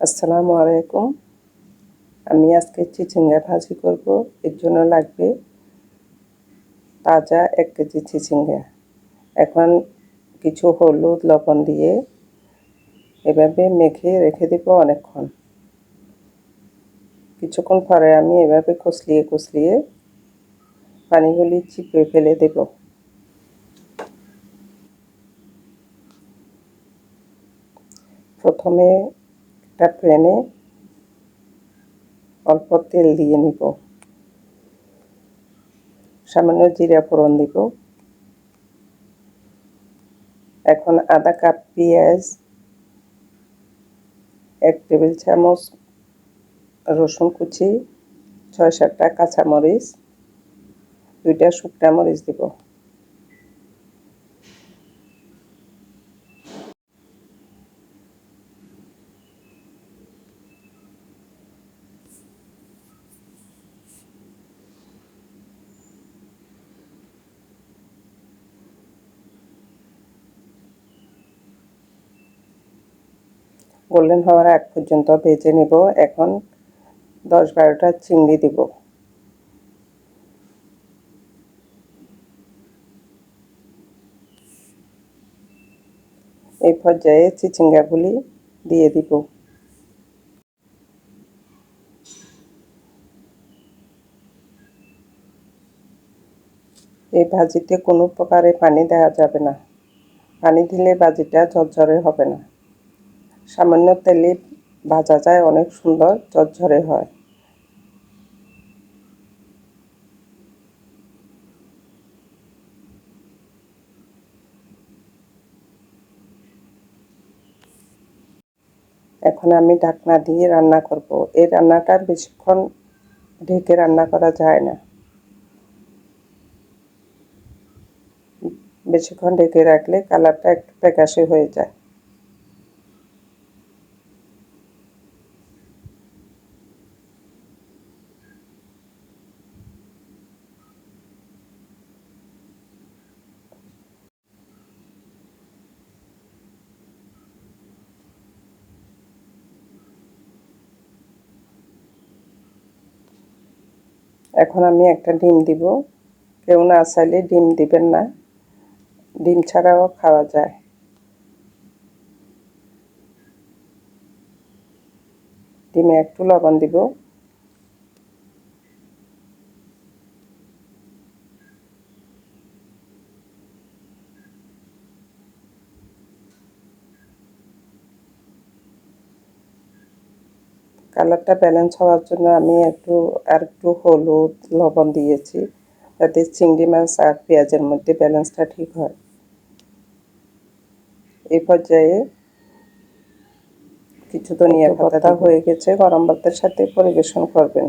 আসসালামু আলাইকুম। আমি আজকে চিচিঙ্গা ভাজি করব। এর জন্য লাগবে তাজা 1 কেজি চিচিঙ্গা। এখন কিছু হলুদ লবণ দিয়ে এভাবে মেখে রেখে দেব অনেকক্ষণ। কিছুক্ষণ পরে আমি এভাবে কচলিয়ে পানিগুলি চিপে ফেলে দেব। প্রথমে একটা প্যানে অল্প তেল দিয়ে নিব, সামান্য জিরা ফোড়ন দিব। এখন আধা কাপ পেঁয়াজ, 1 টেবিল চামচ রসুন কুচি, 6-7টা কাঁচামরিচ, 2টা শুকনা মরিচ দিব। গোল্ডেন হওয়ার আগ পর্যন্ত ভেজে নেব। এখন 10-12টা চিংড়ি দিব। এই পর্যায়ে চিচিঙ্গাগুলি দিয়ে দিব। এই ভাজিতে কোনো প্রকারে পানি দেওয়া যাবে না। পানি দিলে ভাজিটা ঝরঝরে হবে না। সামান্য তেলে ভাজা যায়, অনেক সুন্দর ঝরঝরে হয়। এখন আমি ঢাকনা দিয়ে রান্না করব। এই রান্নাটা বেশিক্ষণ ঢেকে রান্না করা যায় না। বেশিক্ষণ ঢেকে রাখলে কালারটা একটু ফ্যাকাশে হয়ে যায়। এখন আমি একটা ডিম দিব। কেউ না চাইলে ডিম দিবেন না, ডিম ছাড়াও খাওয়া যায়। ডিমে একটু লবণ দিব। কালারটা ব্যালেন্স হওয়ার জন্য আমি একটু হলুদ লবণ দিয়েছি, যাতে চিংড়ি মাছ আর পেঁয়াজের মধ্যে ব্যালেন্সটা ঠিক হয়। এই পর্যায়ে কিছু ধনিয়া পাতা হয়ে গেছে, গরম ভাতের সাথে পরিবেশন করবেন।